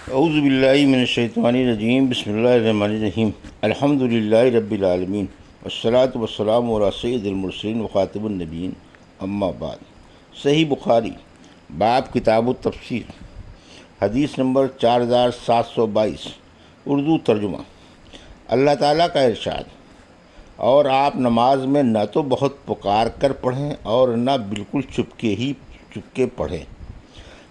اعوذ باللہ من الشیطان الرجیم، بسم اللہ الرحمن الرحیم، الحمد للہ رب العالمین، والصلاة والسلام علی سید المرسلین وخاتم النبیین، اما بعد۔ صحیح بخاری، باب کتاب التفسیر، حدیث نمبر 4722، اردو ترجمہ۔ اللہ تعالیٰ کا ارشاد: اور آپ نماز میں نہ تو بہت پکار کر پڑھیں اور نہ بالکل چپکے پڑھیں۔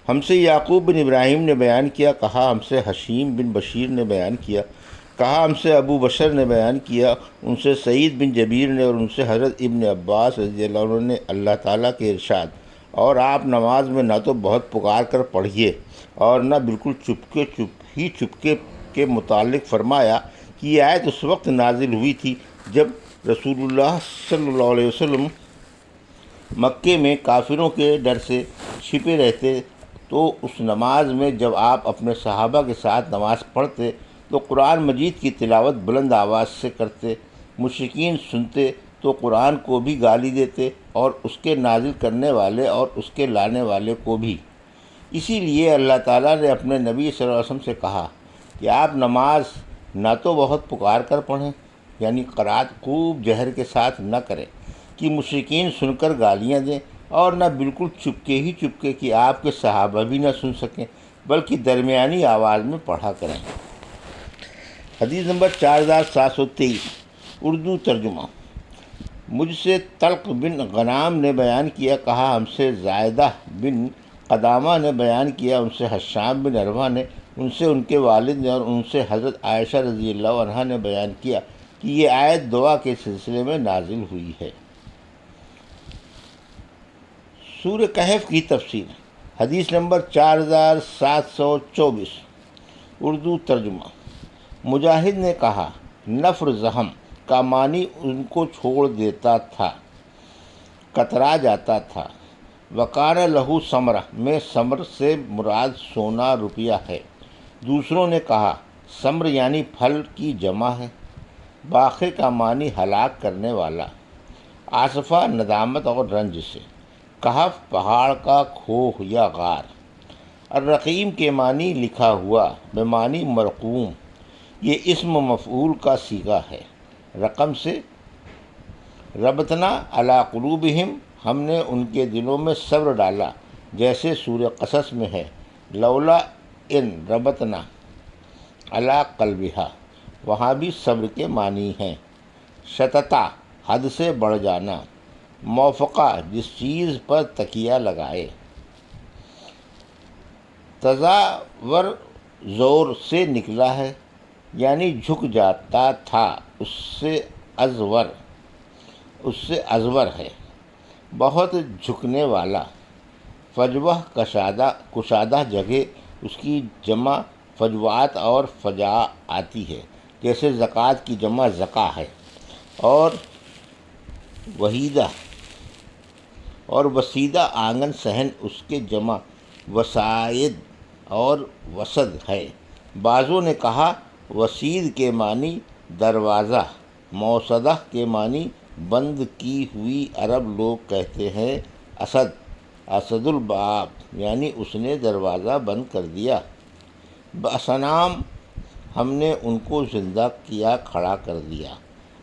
ہم سے یعقوب بن ابراہیم نے بیان کیا، کہا ہم سے حشیم بن بشیر نے بیان کیا، کہا ہم سے ابو بشر نے بیان کیا، ان سے سعید بن جبیر نے، اور ان سے حضرت ابن عباس رضی اللہ عنہ نے اللہ تعالیٰ کے ارشاد اور آپ نماز میں نہ تو بہت پکار کر پڑھیے اور نہ بالکل چپکے کے متعلق فرمایا کہ یہ آیت اس وقت نازل ہوئی تھی جب رسول اللہ صلی اللہ علیہ وسلم مکے میں کافروں کے ڈر سے چھپے رہتے، تو اس نماز میں جب آپ اپنے صحابہ کے ساتھ نماز پڑھتے تو قرآن مجید کی تلاوت بلند آواز سے کرتے، مشرکین سنتے تو قرآن کو بھی گالی دیتے اور اس کے نازل کرنے والے اور اس کے لانے والے کو بھی۔ اسی لیے اللہ تعالیٰ نے اپنے نبی صلی اللہ علیہ وسلم سے کہا کہ آپ نماز نہ تو بہت پکار کر پڑھیں، یعنی قرات خوب جہر کے ساتھ نہ کریں کہ مشرکین سن کر گالیاں دیں، اور نہ بالکل چپکے کہ آپ کے صحابہ بھی نہ سن سکیں، بلکہ درمیانی آواز میں پڑھا کریں۔ حدیث نمبر 4723، اردو ترجمہ۔ مجھ سے طلق بن غنام نے بیان کیا، کہا ہم سے زائدہ بن قدامہ نے بیان کیا، ان سے حشام بن عروہ نے، ان سے ان کے والد نے، اور ان سے حضرت عائشہ رضی اللہ عنہا نے بیان کیا کہ یہ آیت دعا کے سلسلے میں نازل ہوئی ہے۔ سورہ کہف کی تفسیر۔ حدیث نمبر 4724، اردو ترجمہ۔ مجاہد نے کہا، نفر زحم کا معنی ان کو چھوڑ دیتا تھا، کترا جاتا تھا۔ وکان لہو ثمرہ میں ثمر سے مراد سونا روپیہ ہے۔ دوسروں نے کہا ثمر یعنی پھل کی جمع ہے۔ باقی کا معنی ہلاک کرنے والا۔ آصفہ ندامت اور رنج سے۔ کہف پہاڑ کا کھوہ یا غار۔ الرقیم کے معنی لکھا ہوا، بمعنی مرقوم، یہ اسم مفعول کا صیغہ ہے۔ رقم سے ربطنا علی قلوبہم، ہم نے ان کے دلوں میں صبر ڈالا، جیسے سورہ قصص میں ہے، لولا ان ربطنا علی قلبہا، وہاں بھی صبر کے معنی ہیں۔ شتتا حد سے بڑھ جانا۔ موافقہ جس چیز پر تکیہ لگائے۔ تزاور زور سے نکلا ہے، یعنی جھک جاتا تھا، اس سے ازور ہے، بہت جھکنے والا۔ فجوہ کشادہ جگہ، اس کی جمع فجوات اور فجا آتی ہے، جیسے زکوٰۃ کی جمع زکا ہے، اور وسیدہ آنگن صحن، اس کے جمع وسائد اور وسد ہے۔ بعضوں نے کہا وسید کے معنی دروازہ، موصدہ کے معنی بند کی ہوئی۔ عرب لوگ کہتے ہیں اسد الباب، یعنی اس نے دروازہ بند کر دیا۔ بأسنام، ہم نے ان کو زندہ کیا، کھڑا کر دیا۔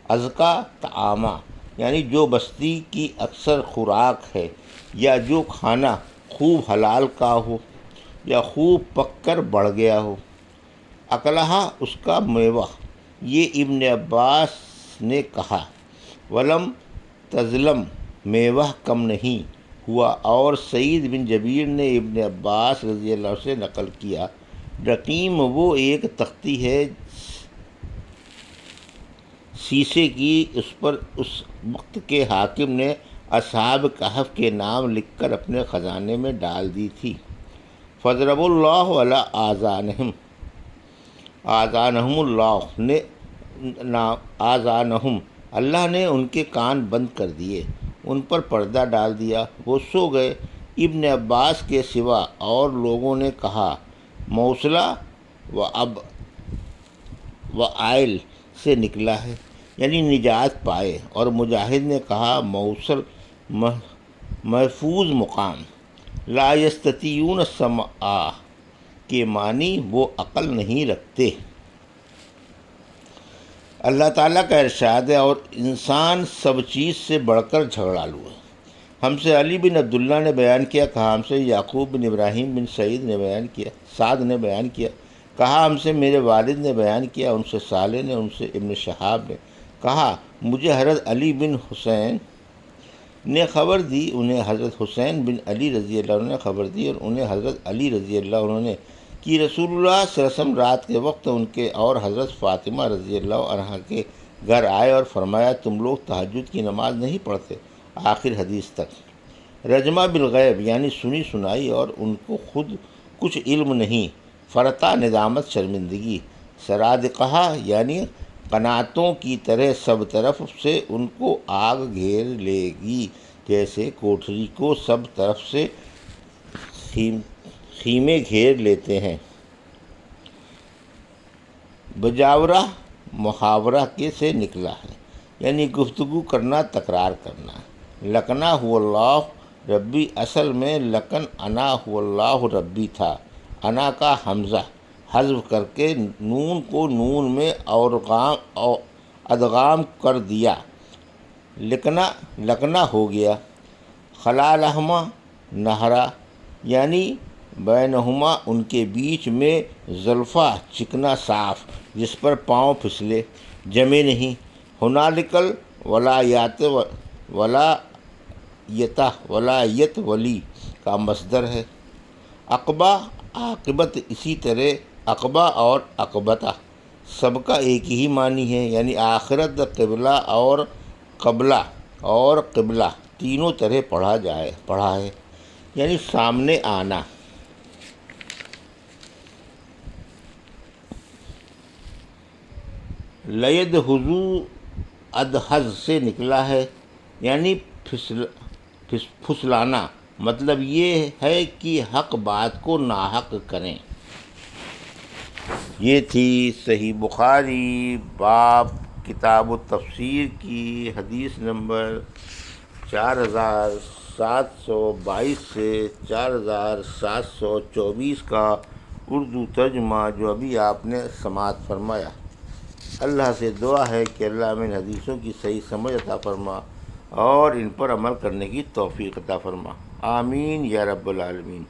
ازکا طعامہ، یعنی جو بستی کی اکثر خوراک ہے، یا جو کھانا خوب حلال کا ہو یا خوب پک کر بڑھ گیا ہو۔ اکلہا، اس کا میوہ۔ یہ ابن عباس نے کہا، ولم تظلم، میوہ کم نہیں ہوا۔ اور سعید بن جبیر نے ابن عباس رضی اللہ عنہ سے نقل کیا، رقیم وہ ایک تختی ہے سیسے کی، اس پر اس وقت کے حاکم نے اصحاب کہف کے نام لکھ کر اپنے خزانے میں ڈال دی تھی۔ فضرب اللہ علی آذانہم، اللہ نے ان کے کان بند کر دیے، ان پر پردہ ڈال دیا، وہ سو گئے۔ ابن عباس کے سوا اور لوگوں نے کہا موصلہ و آئل سے نکلا ہے، یعنی نجات پائے، اور مجاہد نے کہا موصل محفوظ مقام۔ لا یستطیعون السماع، کے معنی وہ عقل نہیں رکھتے۔ اللہ تعالیٰ کا ارشاد ہے، اور انسان سب چیز سے بڑھ کر جھگڑالو ہے۔ ہم سے علی بن عبداللہ نے بیان کیا، کہا ہم سے یعقوب بن ابراہیم بن سعد نے بیان کیا، کہا ہم سے میرے والد نے بیان کیا، ان سے صالح نے، ان سے ابن شہاب نے، کہا مجھے حضرت علی بن حسین نے خبر دی، انہیں حضرت حسین بن علی رضی اللہ عنہ نے خبر دی، اور انہیں حضرت علی رضی اللہ عنہ نے، کہ رسول اللہ صلی اللہ علیہ وسلم رات کے وقت ان کے اور حضرت فاطمہ رضی اللہ عنہ کے گھر آئے اور فرمایا تم لوگ تہجد کی نماز نہیں پڑھتے، آخر حدیث تک۔ رجمہ بالغیب یعنی سنی سنائی، اور ان کو خود کچھ علم نہیں، فرتا ندامت شرمندگی، سرادقہ یعنی قناتوں کی طرح سب طرف سے ان کو آگ گھیر لے گی، جیسے کوٹھری کو سب طرف سے خیمے گھیر لیتے ہیں۔ بجاورہ محاورہ کے سے نکلا ہے، یعنی گفتگو کرنا، تکرار کرنا۔ لکنا هو اللہ ربی، اصل میں لکن انا هو اللہ ربی تھا، انا کا حمزہ حذف کر کے نون کو نون میں ادغام کر دیا، لکنا ہو گیا۔ خلا لہما نہرا یعنی بینہما ان کے بیچ میں زلفہ چکنا صاف، جس پر پاؤں پھسلے، جمے نہیں۔ ہنالکل ولایت ولی کا مصدر ہے۔ عقبہ عاقبت، اسی طرح عقبہ اور عقبتہ سب کا ایک ہی معنی ہے، یعنی آخرت، قبلہ اور قبلہ تینوں طرح پڑھا ہے، یعنی سامنے آنا۔ لید حضو ادحز سے نکلا ہے، یعنی پھسلانا، مطلب یہ ہے کہ حق بات کو ناحق کریں۔ یہ تھی صحیح بخاری باب کتاب التفسیر کی حدیث نمبر 4722 سے 4724 کا اردو ترجمہ، جو ابھی آپ نے سماعت فرمایا۔ اللہ سے دعا ہے کہ اللہ ہمیں ان حدیثوں کی صحیح سمجھ عطا فرما اور ان پر عمل کرنے کی توفیق عطا فرما، آمین یا رب العالمین۔